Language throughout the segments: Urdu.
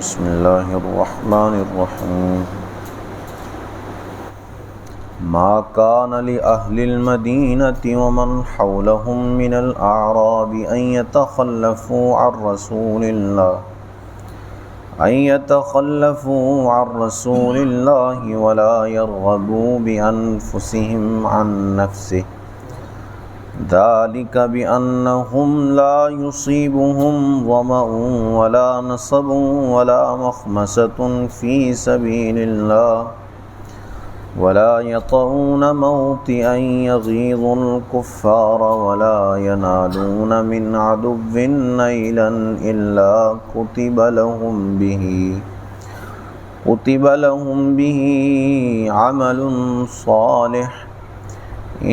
بسم اللہ الرحمن الرحیم ما كان لأهل المدينة ومن حولهم من الأعراب أن يتخلفوا عن رسول الله ولا يرغبوا بأنفسهم عن نفسه ذلك بأنهم لا يصيبهم ظمأ ولا نصب ولا مخمصة في سبيل الله ولا يطؤون موطئا يغيظ الكفار ولا ينالون من عدو نيلا إلا كتب لهم به عمل صالح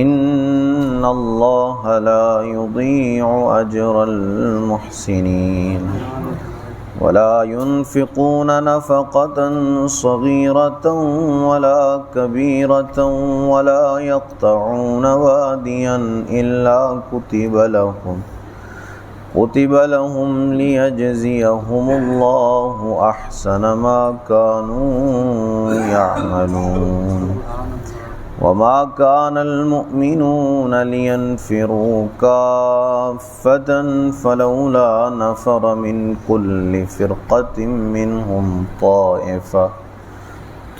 ان اللہ لا يضيع اجر المحسنین ولا ينفقون نفقة صغيرة ولا كبيرة ولا يقطعون واديا إلا كتب لهم ليجزيهم الله أحسن ما كانوا يعملون وما كان المؤمنون لينفروا كافة فلولا نفر من كل فرقة منهم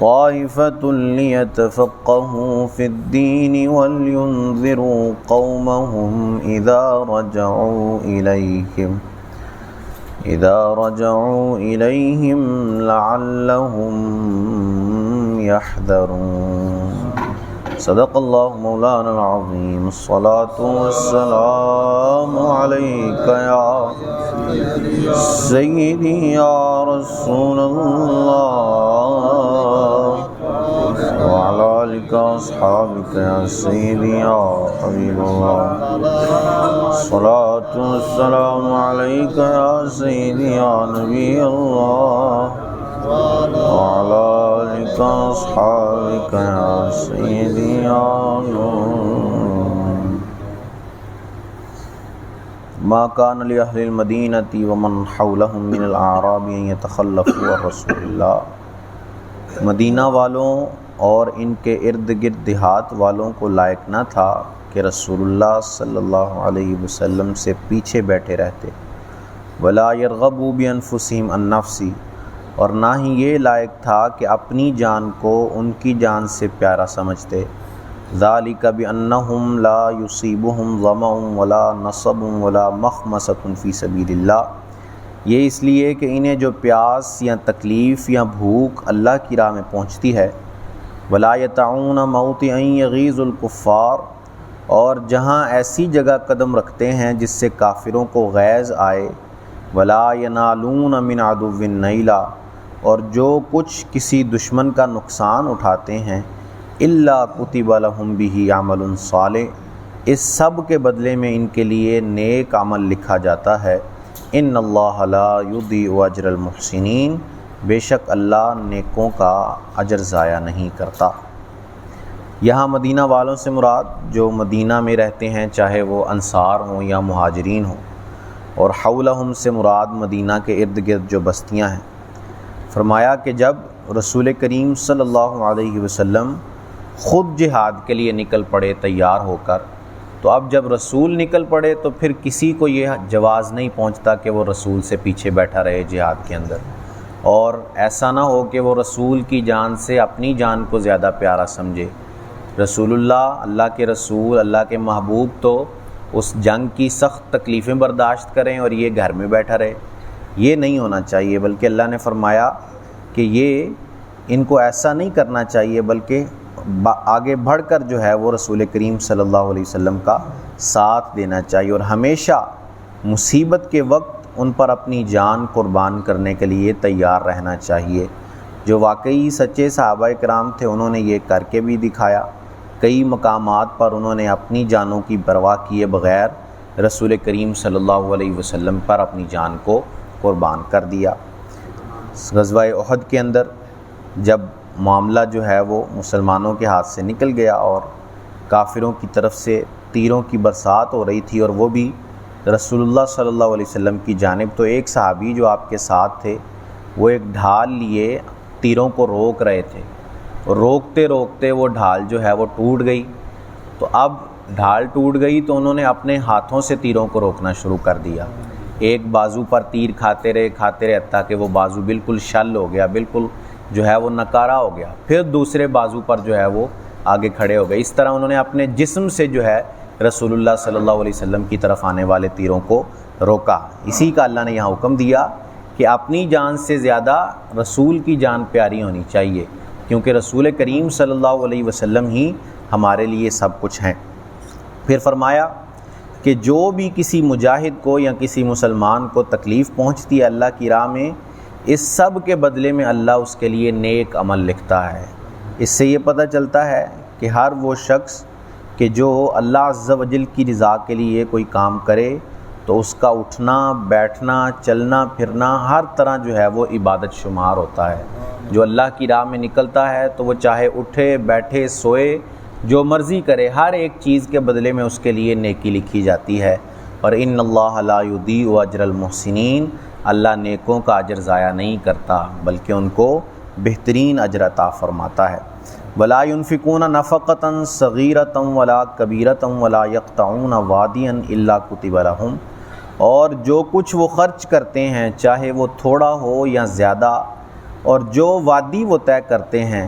طائفة ليتفقهوا في الدين ولينذروا قومهم إذا رجعوا إليهم لعلهم يحذرون صدق اللہ مولانا العظیم الصلاة والسلام علیک یا سیدی یا رسول اللہ وعلی آلک اصحابک یا سیدی یا حبیب اللہ الصلاة والسلام علیک یا سیدی یا نبی اللہ وعلى آلك أصحابك يا سيدي يا نور ما كان لأهل المدينة ومن حولهم من الأعراب أن يتخلفوا عن رسول الله مدینہ والوں اور ان کے ارد گرد دیہات والوں کو لائق نہ تھا کہ رسول اللہ صلی اللہ علیہ وسلم سے پیچھے بیٹھے رہتے ولا يرغبوا بأنفسهم عن نفسه اور نہ ہی یہ لائق تھا کہ اپنی جان کو ان کی جان سے پیارا سمجھتے ذالک بأنہم لا یصیبہم ظمأ ولا نصب ولا مخمصۃ فی سبیل اللہ، یہ اس لیے کہ انہیں جو پیاس یا تکلیف یا بھوک اللہ کی راہ میں پہنچتی ہے ولا یطعون موطئا یغیظ الکفار، اور جہاں ایسی جگہ قدم رکھتے ہیں جس سے کافروں کو غیظ آئے ولا ینالون من عدو نیلا، اور جو کچھ کسی دشمن کا نقصان اٹھاتے ہیں الا کتب لہم بہ عمل صالح، اس سب کے بدلے میں ان کے لیے نیک عمل لکھا جاتا ہے ان اللہ لا یضیع اجر المحسنین، بے شک اللہ نیکوں کا اجر ضائع نہیں کرتا۔ یہاں مدینہ والوں سے مراد جو مدینہ میں رہتے ہیں چاہے وہ انصار ہوں یا مہاجرین ہوں، اور حولہم سے مراد مدینہ کے ارد گرد جو بستیاں ہیں۔ فرمایا کہ جب رسول کریم صلی اللہ علیہ وسلم خود جہاد کے لیے نکل پڑے تیار ہو کر، تو اب جب رسول نکل پڑے تو پھر کسی کو یہ جواز نہیں پہنچتا کہ وہ رسول سے پیچھے بیٹھا رہے جہاد کے اندر، اور ایسا نہ ہو کہ وہ رسول کی جان سے اپنی جان کو زیادہ پیارا سمجھے۔ رسول اللہ کے رسول، اللہ کے محبوب تو اس جنگ کی سخت تکلیفیں برداشت کریں اور یہ گھر میں بیٹھا رہے، یہ نہیں ہونا چاہیے، بلکہ اللہ نے فرمایا کہ یہ ان کو ایسا نہیں کرنا چاہیے، بلکہ آگے بڑھ کر جو ہے وہ رسول کریم صلی اللہ علیہ وسلم کا ساتھ دینا چاہیے، اور ہمیشہ مصیبت کے وقت ان پر اپنی جان قربان کرنے کے لیے تیار رہنا چاہیے۔ جو واقعی سچے صحابہ کرام تھے انہوں نے یہ کر کے بھی دکھایا، کئی مقامات پر انہوں نے اپنی جانوں کی پرواہ کیے بغیر رسول کریم صلی اللہ علیہ وسلم پر اپنی جان کو قربان کر دیا۔ غزوہ احد کے اندر جب معاملہ جو ہے وہ مسلمانوں کے ہاتھ سے نکل گیا اور کافروں کی طرف سے تیروں کی برسات ہو رہی تھی، اور وہ بھی رسول اللہ صلی اللہ علیہ وسلم کی جانب، تو ایک صحابی جو آپ کے ساتھ تھے وہ ایک ڈھال لیے تیروں کو روک رہے تھے، روکتے روکتے وہ ڈھال جو ہے وہ ٹوٹ گئی۔ تو اب ڈھال ٹوٹ گئی تو انہوں نے اپنے ہاتھوں سے تیروں کو روکنا شروع کر دیا، ایک بازو پر تیر کھاتے رہے حتیٰ کہ وہ بازو بالکل شل ہو گیا، بالکل جو ہے وہ نکارا ہو گیا، پھر دوسرے بازو پر جو ہے وہ آگے کھڑے ہو گئے۔ اس طرح انہوں نے اپنے جسم سے جو ہے رسول اللہ صلی اللہ علیہ وسلم کی طرف آنے والے تیروں کو روکا۔ اسی کا اللہ نے یہاں حکم دیا کہ اپنی جان سے زیادہ رسول کی جان پیاری ہونی چاہیے، کیونکہ رسول کریم صلی اللہ علیہ وسلم ہی ہمارے لیے سب کچھ ہیں۔ پھر فرمایا کہ جو بھی کسی مجاہد کو یا کسی مسلمان کو تکلیف پہنچتی ہے اللہ کی راہ میں، اس سب کے بدلے میں اللہ اس کے لیے نیک عمل لکھتا ہے۔ اس سے یہ پتہ چلتا ہے کہ ہر وہ شخص کہ جو اللہ عز و جل کی رضا کے لیے کوئی کام کرے تو اس کا اٹھنا بیٹھنا چلنا پھرنا ہر طرح جو ہے وہ عبادت شمار ہوتا ہے۔ جو اللہ کی راہ میں نکلتا ہے تو وہ چاہے اٹھے بیٹھے سوئے جو مرضی کرے، ہر ایک چیز کے بدلے میں اس کے لیے نیکی لکھی جاتی ہے۔ اور ان اللہ لا یضیع اجر المحسنین، اللہ نیکوں کا اجر ضائع نہیں کرتا بلکہ ان کو بہترین اجر عطا فرماتا ہے۔ ولا ينفقون نفقة صغيرة ولا كبيرة ولا يقطعون واديا الا كتب لهم، اور جو کچھ وہ خرچ کرتے ہیں چاہے وہ تھوڑا ہو یا زیادہ، اور جو وادی وہ طے کرتے ہیں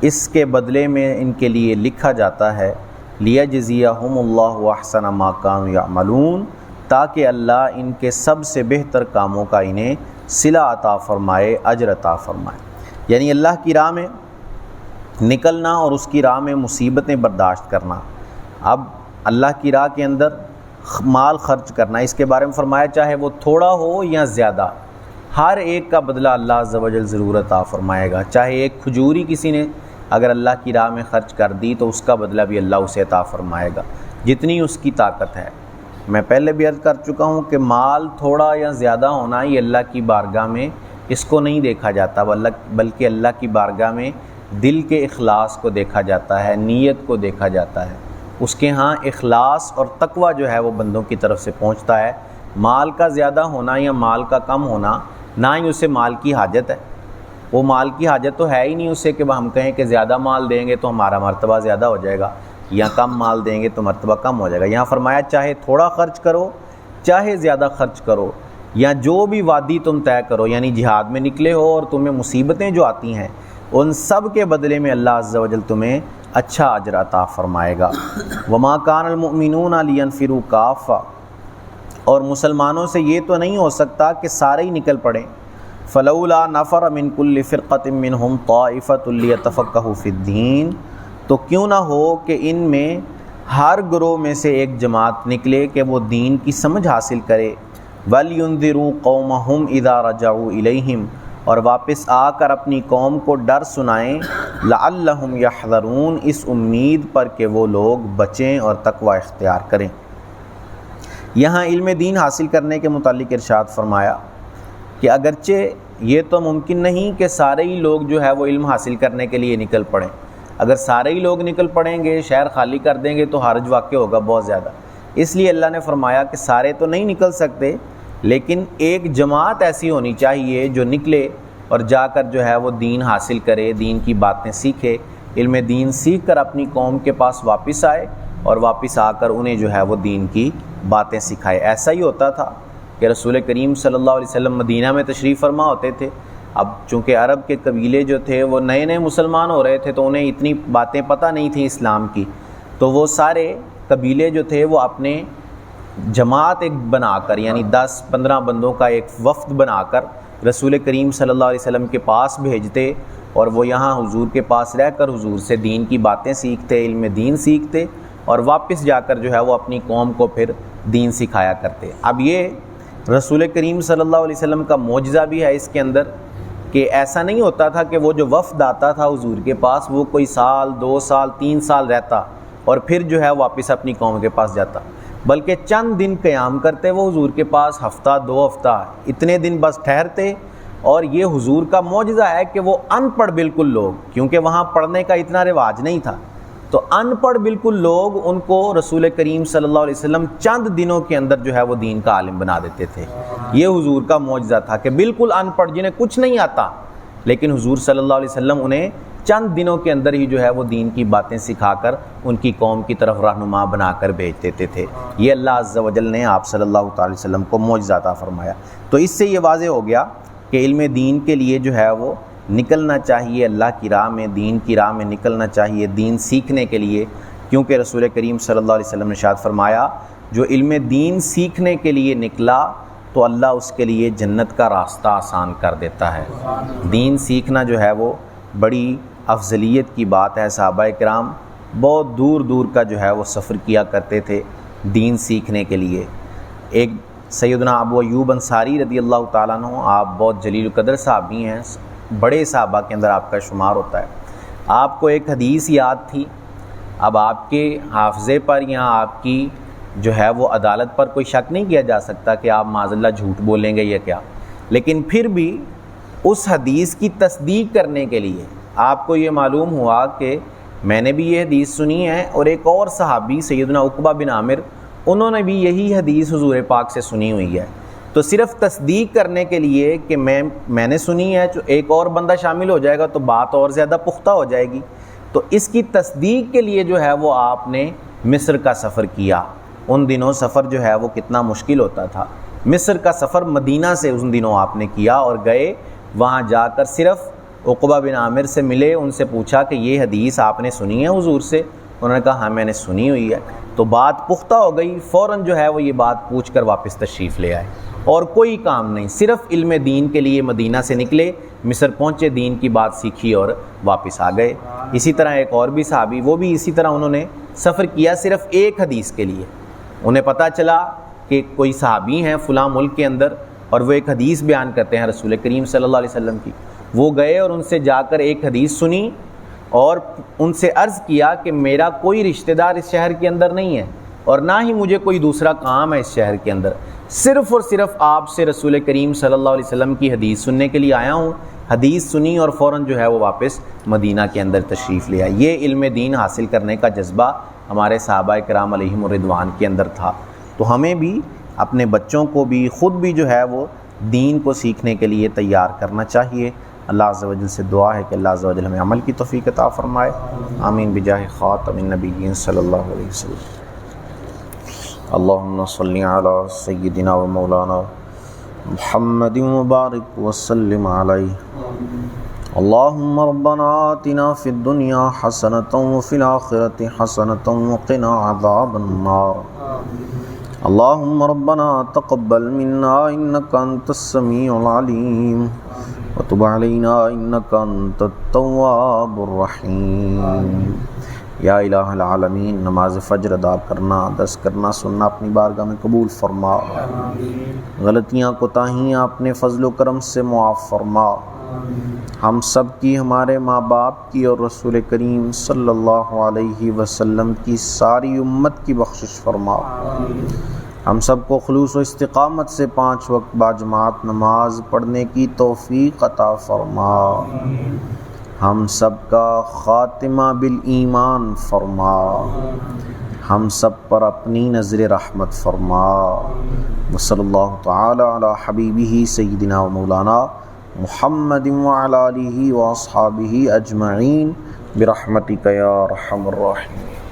اس کے بدلے میں ان کے لیے لکھا جاتا ہے لیجزیہم اللہ احسن ما كانوا يعملون، تاکہ اللہ ان کے سب سے بہتر کاموں کا انہیں صلہ عطا فرمائے، اجر عطا فرمائے۔ یعنی اللہ کی راہ میں نکلنا اور اس کی راہ میں مصیبتیں برداشت کرنا، اب اللہ کی راہ کے اندر مال خرچ کرنا، اس کے بارے میں فرمایا چاہے وہ تھوڑا ہو یا زیادہ، ہر ایک کا بدلہ اللہ عز و جل ضرور عطا فرمائے گا۔ چاہے ایک کھجوری کسی نے اگر اللہ کی راہ میں خرچ کر دی تو اس کا بدلہ بھی اللہ اسے عطا فرمائے گا، جتنی اس کی طاقت ہے۔ میں پہلے بھی عرض کر چکا ہوں کہ مال تھوڑا یا زیادہ ہونا یہ اللہ کی بارگاہ میں اس کو نہیں دیکھا جاتا، بلکہ اللہ کی بارگاہ میں دل کے اخلاص کو دیکھا جاتا ہے، نیت کو دیکھا جاتا ہے۔ اس کے ہاں اخلاص اور تقوی جو ہے وہ بندوں کی طرف سے پہنچتا ہے۔ مال کا زیادہ ہونا یا مال کا کم ہونا، نہ ہی اسے مال کی حاجت ہے، وہ مال کی حاجت تو ہے ہی نہیں اسے کہ ہم کہیں کہ زیادہ مال دیں گے تو ہمارا مرتبہ زیادہ ہو جائے گا یا کم مال دیں گے تو مرتبہ کم ہو جائے گا۔ یہاں فرمایا چاہے تھوڑا خرچ کرو چاہے زیادہ خرچ کرو، یا جو بھی وادی تم طے کرو، یعنی جہاد میں نکلے ہو اور تمہیں مصیبتیں جو آتی ہیں ان سب کے بدلے میں اللہ عز و جل تمہیں اچھا اجر عطا فرمائے گا۔ وما کان المؤمنون لینفروا کافہ، اور مسلمانوں سے یہ تو نہیں ہو سکتا کہ سارے ہی نکل پڑیں۔ فلولا نفر من کل فرقۃ منہم طائفۃ لیتفقہوا فی الدین، تو کیوں نہ ہو کہ ان میں ہر گروہ میں سے ایک جماعت نکلے کہ وہ دین کی سمجھ حاصل کرے۔ وَلْيُنذِرُوا قَوْمَهُمْ إِذَا رَجَعُوا إِلَيْهِمْ، اور واپس آ کر اپنی قوم کو ڈر سنائیں، لَعَلَّهُمْ يَحْذَرُونَ، اس امید پر کہ وہ لوگ بچیں اور تقوی اختیار کریں۔ یہاں علم دین حاصل کرنے کے متعلق ارشاد فرمایا کہ اگرچہ یہ تو ممکن نہیں کہ سارے ہی لوگ جو ہے وہ علم حاصل کرنے کے لیے نکل پڑیں، اگر سارے ہی لوگ نکل پڑیں گے شہر خالی کر دیں گے تو حرج واقع ہوگا بہت زیادہ، اس لیے اللہ نے فرمایا کہ سارے تو نہیں نکل سکتے، لیکن ایک جماعت ایسی ہونی چاہیے جو نکلے اور جا کر جو ہے وہ دین حاصل کرے، دین کی باتیں سیکھے، علم دین سیکھ کر اپنی قوم کے پاس واپس آئے اور واپس آ کر انہیں جو ہے وہ دین کی باتیں سکھائے۔ ایسا ہی ہوتا تھا کہ رسول کریم صلی اللہ علیہ وسلم مدینہ میں تشریف فرما ہوتے تھے۔ اب چونکہ عرب کے قبیلے جو تھے وہ نئے نئے مسلمان ہو رہے تھے تو انہیں اتنی باتیں پتہ نہیں تھیں اسلام کی، تو وہ سارے قبیلے جو تھے وہ اپنے جماعت ایک بنا کر، یعنی 10-15 بندوں کا ایک وفد بنا کر رسول کریم صلی اللہ علیہ وسلم کے پاس بھیجتے، اور وہ یہاں حضور کے پاس رہ کر حضور سے دین کی باتیں سیکھتے، علم دین سیکھتے، اور واپس جا کر جو ہے وہ اپنی قوم کو پھر دین سکھایا کرتے۔ اب یہ رسول کریم صلی اللہ علیہ وسلم کا معجزہ بھی ہے اس کے اندر کہ ایسا نہیں ہوتا تھا کہ وہ جو وفد آتا تھا حضور کے پاس وہ کوئی سال 2 سال 3 سال رہتا اور پھر جو ہے واپس اپنی قوم کے پاس جاتا، بلکہ چند دن قیام کرتے وہ حضور کے پاس، ہفتہ 2 ہفتہ اتنے دن بس ٹھہرتے۔ اور یہ حضور کا معجزہ ہے کہ وہ ان پڑھ بالکل لوگ، کیونکہ وہاں پڑھنے کا اتنا رواج نہیں تھا، تو ان پڑھ بالکل لوگ ان کو رسول کریم صلی اللہ علیہ وسلم چند دنوں کے اندر جو ہے وہ دین کا عالم بنا دیتے تھے۔ یہ حضور کا معجزہ تھا کہ بالکل ان پڑھ جنہیں کچھ نہیں آتا، لیکن حضور صلی اللہ علیہ وسلم انہیں چند دنوں کے اندر ہی جو ہے وہ دین کی باتیں سکھا کر ان کی قوم کی طرف رہنما بنا کر بھیج دیتے تھے۔ یہ اللہ عز و جل نے آپ صلی اللہ تعالی وسلم کو معجزہ عطا فرمایا۔ تو اس سے یہ واضح ہو گیا کہ علم دین کے لیے جو ہے وہ نکلنا چاہیے، اللہ کی راہ میں، دین کی راہ میں نکلنا چاہیے، دین سیکھنے کے لیے، کیونکہ رسول کریم صلی اللہ علیہ وسلم نے ارشاد فرمایا جو علم دین سیکھنے کے لیے نکلا تو اللہ اس کے لیے جنت کا راستہ آسان کر دیتا ہے۔ دین سیکھنا جو ہے وہ بڑی افضلیت کی بات ہے۔ صحابہ کرام بہت دور دور کا جو ہے وہ سفر کیا کرتے تھے دین سیکھنے کے لیے۔ ایک سیدنا ابو ایوب انصاری رضی اللہ تعالیٰ عنہ، آپ بہت جلیل القدر صحابی ہیں، بڑے صحابہ کے اندر آپ کا شمار ہوتا ہے۔ آپ کو ایک حدیث یاد تھی، اب آپ کے حافظے پر یا آپ کی جو ہے وہ عدالت پر کوئی شک نہیں کیا جا سکتا کہ آپ معاذ اللہ جھوٹ بولیں گے یا کیا، لیکن پھر بھی اس حدیث کی تصدیق کرنے کے لیے آپ کو یہ معلوم ہوا کہ میں نے بھی یہ حدیث سنی ہے اور ایک اور صحابی سیدنا عقبہ بن عامر، انہوں نے بھی یہی حدیث حضور پاک سے سنی ہوئی ہے، تو صرف تصدیق کرنے کے لیے کہ میں نے سنی ہے، جو ایک اور بندہ شامل ہو جائے گا تو بات اور زیادہ پختہ ہو جائے گی، تو اس کی تصدیق کے لیے جو ہے وہ آپ نے مصر کا سفر کیا۔ ان دنوں سفر جو ہے وہ کتنا مشکل ہوتا تھا، مصر کا سفر مدینہ سے ان دنوں آپ نے کیا اور گئے، وہاں جا کر صرف عقبہ بن عامر سے ملے، ان سے پوچھا کہ یہ حدیث آپ نے سنی ہے حضور سے؟ انہوں نے کہا ہاں میں نے سنی ہوئی ہے، تو بات پختہ ہو گئی، فوراً جو ہے وہ یہ بات پوچھ کر واپس تشریف لے آئے، اور کوئی کام نہیں، صرف علم دین کے لیے مدینہ سے نکلے، مصر پہنچے، دین کی بات سیکھی اور واپس آ گئے۔ اسی طرح ایک اور بھی صحابی، وہ بھی اسی طرح انہوں نے سفر کیا صرف ایک حدیث کے لیے، انہیں پتہ چلا کہ کوئی صحابی ہیں فلاں ملک کے اندر اور وہ ایک حدیث بیان کرتے ہیں رسول کریم صلی اللہ علیہ وسلم کی، وہ گئے اور ان سے جا کر ایک حدیث سنی اور ان سے عرض کیا کہ میرا کوئی رشتہ دار اس شہر کے اندر نہیں ہے اور نہ ہی مجھے کوئی دوسرا کام ہے اس شہر کے اندر، صرف اور صرف آپ سے رسول کریم صلی اللہ علیہ وسلم کی حدیث سننے کے لیے آیا ہوں۔ حدیث سنی اور فوراً جو ہے وہ واپس مدینہ کے اندر تشریف لے آئے۔ یہ علم دین حاصل کرنے کا جذبہ ہمارے صحابہ کرام علیہم الرضوان کے اندر تھا، تو ہمیں بھی اپنے بچوں کو بھی خود بھی جو ہے وہ دین کو سیکھنے کے لیے تیار کرنا چاہیے۔ اللہ عز و جل سے دعا ہے کہ اللہ عز و جل ہمیں عمل کی توفیق عطا فرمائے، آمین بجاہ خاتم النبیین صلی اللہ علیہ وسلم۔ اللہم صلی علی سیدنا و مولانا محمد مبارک وسلم علیہ۔ اللہم ربنا آتنا فی الدنیا حسنۃ وفی الآخرۃ حسنۃ وقنا عذاب النار۔ اللہم ربنا تقبل منا انک انت السمیع العلیم وتب علینا انک انت التواب الرحیم۔ یا الہ العالمین، نماز فجر ادا کرنا، درس کرنا، سننا اپنی بارگاہ میں قبول فرما، غلطیاں کوتاہیاں اپنے فضل و کرم سے معاف فرما، ہم سب کی، ہمارے ماں باپ کی اور رسول کریم صلی اللہ علیہ وسلم کی ساری امت کی بخشش فرما، ہم سب کو خلوص و استقامت سے 5 وقت باجماعت نماز پڑھنے کی توفیق عطا فرما، ہم سب کا خاتمہ بالایمان فرما، ہم سب پر اپنی نظر رحمت فرما۔ وصلی اللہ تعالی علی حبیبہ سیدنا و مولانا محمد وعلی آلہ واصحابہ اجمعین برحمتک یا ارحم الراحمین۔